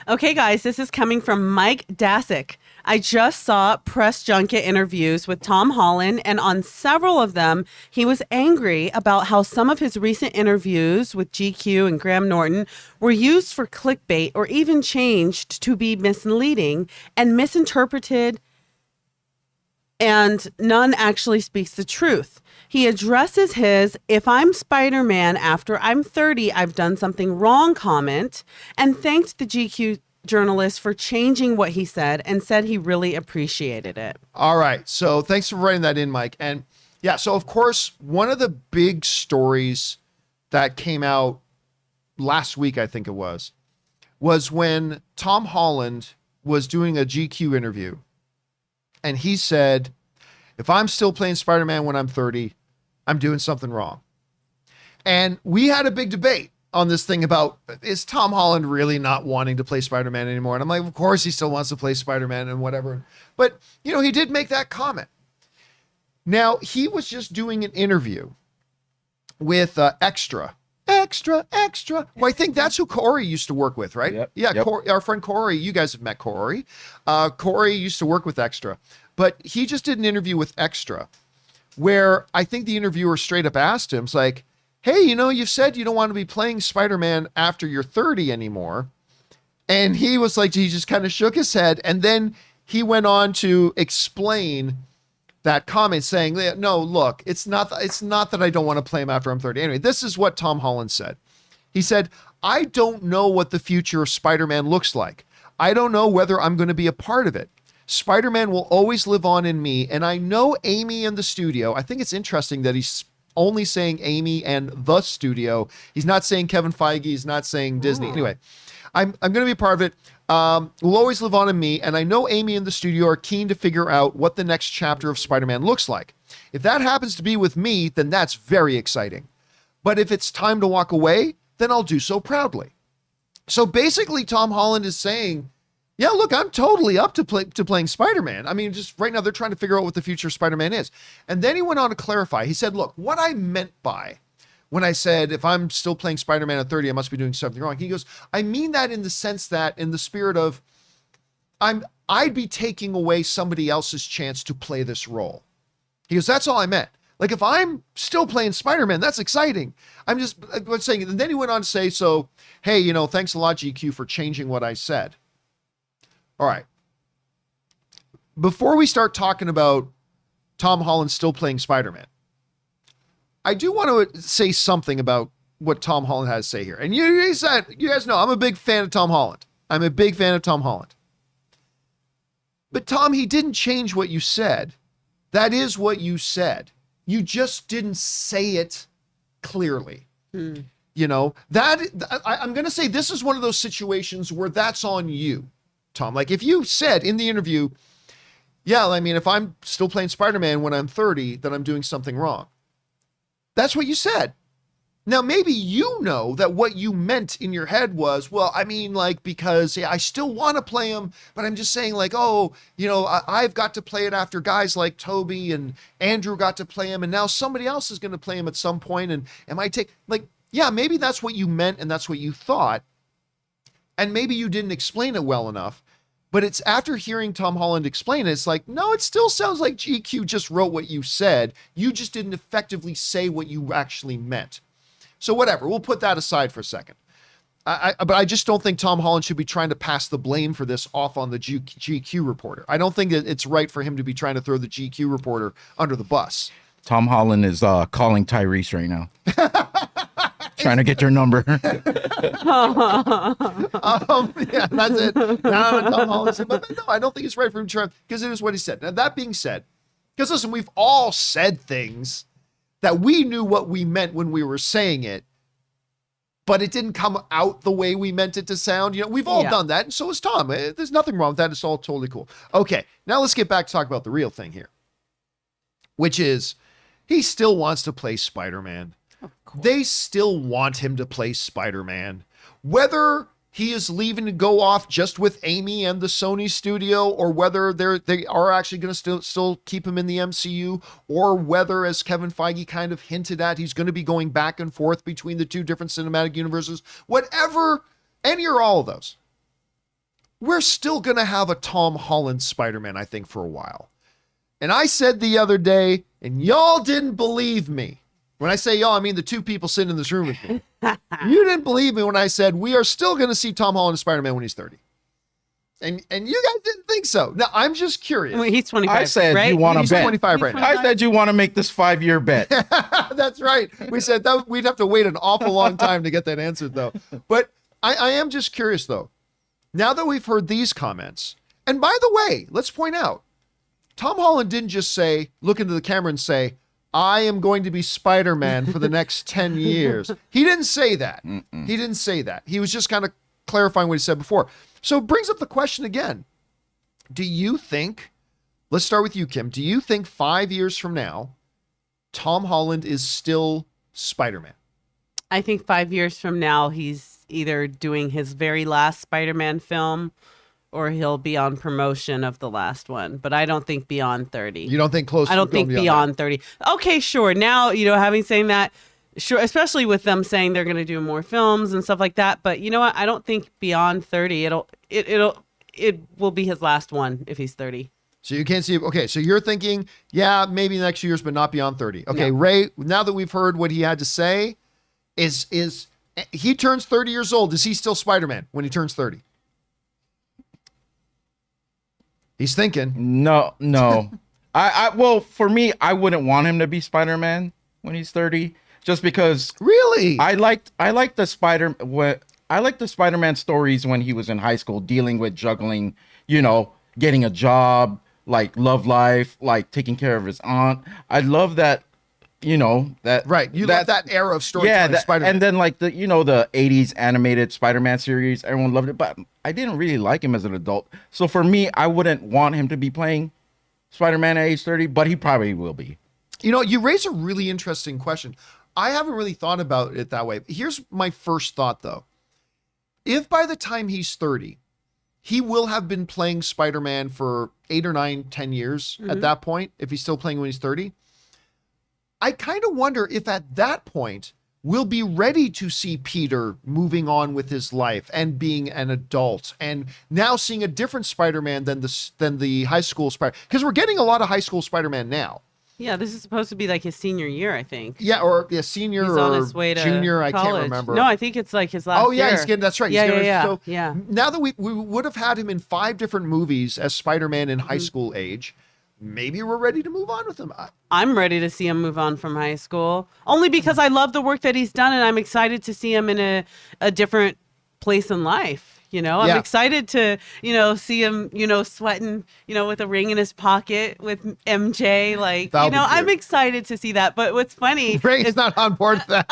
Okay, guys, this is coming from Mike Dasik. I just saw press junket interviews with Tom Holland, and on several of them, he was angry about how some of his recent interviews with GQ and Graham Norton were used for clickbait or even changed to be misleading and misinterpreted, and none actually speaks the truth. He addresses his "if I'm Spider-Man after I'm 30, I've done something wrong" comment and thanked the GQ journalist for changing what he said and said he really appreciated it. All right. So thanks for writing that in, Mike. And yeah, so of course, one of the big stories that came out last week, I think it was when Tom Holland was doing a GQ interview. And he said, if I'm still playing Spider-Man when I'm 30, I'm doing something wrong. And we had a big debate on this thing about, is Tom Holland really not wanting to play Spider-Man anymore? And I'm like, of course he still wants to play Spider-Man and whatever. But, he did make that comment. Now, he was just doing an interview with Extra. Extra. Well, I think that's who Corey used to work with, right? Yep. Yeah, Yep. Our friend Corey. You guys have met Corey. Corey used to work with Extra. But he just did an interview with Extra where I think the interviewer straight up asked him, it's like, hey, you've said you don't want to be playing Spider-Man after you're 30 anymore. And he was like, he just kind of shook his head. And then he went on to explain that comment saying, no, look, it's not that I don't want to play him after I'm 30. Anyway, this is what Tom Holland said. He said, I don't know what the future of Spider-Man looks like. I don't know whether I'm going to be a part of it. Spider-Man will always live on in me. And I know Amy and the studio. I think it's interesting that he's only saying Amy and the studio. He's not saying Kevin Feige. He's not saying Disney. Anyway, I'm going to be a part of it. Will always live on in me. And I know Amy and the studio are keen to figure out what the next chapter of Spider-Man looks like. If that happens to be with me, then that's very exciting. But if it's time to walk away, then I'll do so proudly. So basically, Tom Holland is saying, yeah, look, I'm totally up to playing Spider-Man. I mean, just right now they're trying to figure out what the future of Spider-Man is. And then he went on to clarify. He said, look, what I meant by when I said, if I'm still playing Spider-Man at 30, I must be doing something wrong. He goes, I mean that in the sense that in the spirit of I'd be taking away somebody else's chance to play this role. He goes, that's all I meant. Like, if I'm still playing Spider-Man, that's exciting. I'm saying, and then he went on to say, so, hey, thanks a lot, GQ, for changing what I said. All right. Before we start talking about Tom Holland still playing Spider-Man, I do want to say something about what Tom Holland has to say here. And you guys know I'm a big fan of Tom Holland. But Tom, he didn't change what you said. That is what you said. You just didn't say it clearly. I'm going to say this is one of those situations where that's on you, Tom. Like, if you said in the interview, yeah, I mean, if I'm still playing Spider-Man when I'm 30, then I'm doing something wrong. That's what you said. Now, maybe that what you meant in your head was, well, I mean, like, because I still want to play him, but I'm just saying, like, I've got to play it after guys like Toby and Andrew got to play him, and now somebody else is going to play him at some point, and yeah, maybe that's what you meant and that's what you thought, and maybe you didn't explain it well enough. But it's after hearing Tom Holland explain it, it's like, no, it still sounds like GQ just wrote what you said. You just didn't effectively say what you actually meant. So whatever, we'll put that aside for a second. But I just don't think Tom Holland should be trying to pass the blame for this off on the GQ reporter. I don't think that it's right for him to be trying to throw the GQ reporter under the bus. Tom Holland is calling Tyrese right now. Trying to get your number. Yeah, that's it. No, Tom Holland said, but no, I don't think it's right for him to try, because it is what he said. Now, that being said, because listen, we've all said things that we knew what we meant when we were saying it, but it didn't come out the way we meant it to sound. We've all done that, and so is Tom. There's nothing wrong with that. It's all totally cool. Okay, now let's get back to talk about the real thing here, which is he still wants to play Spider-Man. They still want him to play Spider-Man. Whether he is leaving to go off just with Amy and the Sony studio, or whether they are actually going to still keep him in the MCU, or whether, as Kevin Feige kind of hinted at, he's going to be going back and forth between the two different cinematic universes, whatever, any or all of those. we're still going to have a Tom Holland Spider-Man, I think, for a while. And I said the other day, and y'all didn't believe me. When I say y'all, I mean the two people sitting in this room with me. You didn't believe me when I said we are still going to see Tom Holland as Spider-Man when he's 30. And you guys didn't think so. Now, I'm just curious. I mean, he's 25, I said right? you want He's to bet. 25 right now. I said you want to make this 5-year bet. That's right. We said that we'd have to wait an awful long time to get that answered, though. But I am just curious, though. Now that we've heard these comments, and by the way, let's point out, Tom Holland didn't just say, look into the camera and say, I am going to be Spider-Man for the next 10 years. He didn't say that. He didn't say that. He was just kind of clarifying what he said before. So it brings up the question again. Do you think, let's start with you, Kim. Do you think 5 years from now, Tom Holland is still Spider-Man? I think 5 years from now, he's either doing his very last Spider-Man film or he'll be on promotion of the last one. But I don't think beyond 30. You don't think close? I don't think beyond 30. Okay, sure. Now, having saying that, sure, especially with them saying they're going to do more films and stuff like that. But you know what? I don't think beyond 30, it will be his last one if he's 30. So you can't see. Okay, so you're thinking, yeah, maybe the next few years, but not beyond 30. Okay, No. Ray. Now that we've heard what he had to say, is he turns 30 years old? Is he still Spider-Man when he turns 30? He's thinking. No. Well, for me, I wouldn't want him to be Spider-Man when he's 30, just because Really? I liked the Spider-Man stories when he was in high school, dealing with juggling, getting a job, like love life, like taking care of his aunt. I love that, that Right. You love that era of storytelling. yeah, Spider-Man. and then like the 80s animated Spider-Man series, everyone loved it, but I didn't really like him as an adult. So for me, I wouldn't want him to be playing Spider-Man at age 30, but he probably will be. You raise a really interesting question. I haven't really thought about it that way. Here's my first thought, though. If by the time he's 30, he will have been playing Spider-Man for 8 or 9, 10 years at that point, if he's still playing when he's 30, I kind of wonder if at that point we'll be ready to see Peter moving on with his life and being an adult and now seeing a different Spider-Man than the high school Spider, because we're getting a lot of high school Spider-Man now. Yeah, this is supposed to be like his senior year, I think. Yeah, or senior He's or on his way to junior, I can't college. remember. No, I think it's like his last Oh yeah, year. that's right. Yeah, So yeah. now that we would have had him in 5 different movies as Spider-Man in high school age, maybe we're ready to move on with him. I'm ready to see him move on from high school, only because I love the work that he's done, and I'm excited to see him in a different place in life. I'm Yeah. excited to, see him, sweating, with a ring in his pocket with MJ. Like, That'll be I'm cute. excited to see that. But what's funny Ray's is not on board with that.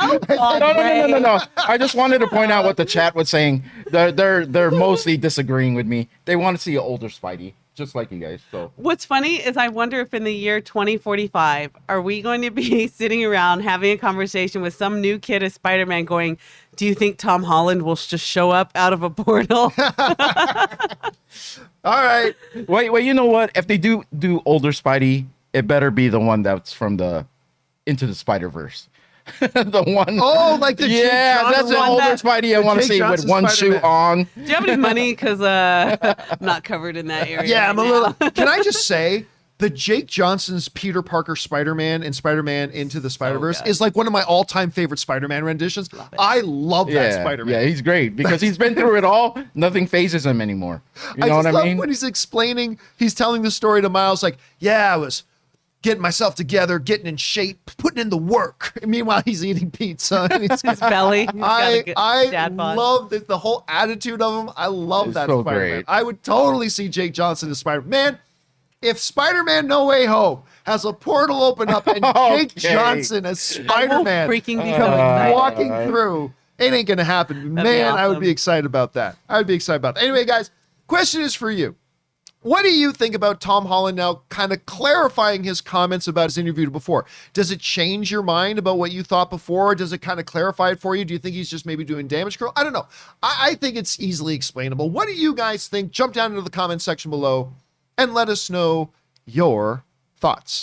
No. I just wanted to point out what the chat was saying. They're mostly disagreeing with me. They want to see an older Spidey, just like you guys. So what's funny is I wonder if in the year 2045, are we going to be sitting around having a conversation with some new kid as Spider-Man going, do you think Tom Holland will just show up out of a portal? All right. wait, you know what? If they do older Spidey, it better be the one that's from the Into the Spider-Verse. The one. Oh, like the Jake Johnson that's an one older that- Spidey I want to Jake see Johnson with one shoe Spider-Man. on. Do you have any money? Because I'm not covered in that area. Yeah, I'm a right now. little. Can I just say the Jake Johnson's Peter Parker Spider-Man and Spider-Man Into the Spider-Verse good. is like one of my all-time favorite Spider-Man renditions. Love it. I love that Spider-Man. Yeah, he's great because he's been through it all. Nothing phases him anymore. You know just what love I mean? when he's telling the story to Miles, like, yeah, I was getting myself together, getting in shape, putting in the work. And meanwhile, he's eating pizza. And he's, His belly. He's got a good I dad bod. love the whole attitude of him. I love It's that so Spider-Man. great. I would totally see Jake Johnson as Spider-Man. Man, if Spider-Man No Way Home has a portal open up and Jake Okay. Johnson as I will Spider-Man freaking be so comes excited. walking through, it ain't going to happen. That'd be Man, I would awesome. be excited about that. I would be excited about that. Anyway, guys, question is for you. What do you think about Tom Holland now kind of clarifying his comments about his interview before? Does it change your mind about what you thought before? Does it kind of clarify it for you? Do you think he's just maybe doing damage control? I don't know. I think it's easily explainable. What do you guys think? Jump down into the comment section below and let us know your thoughts.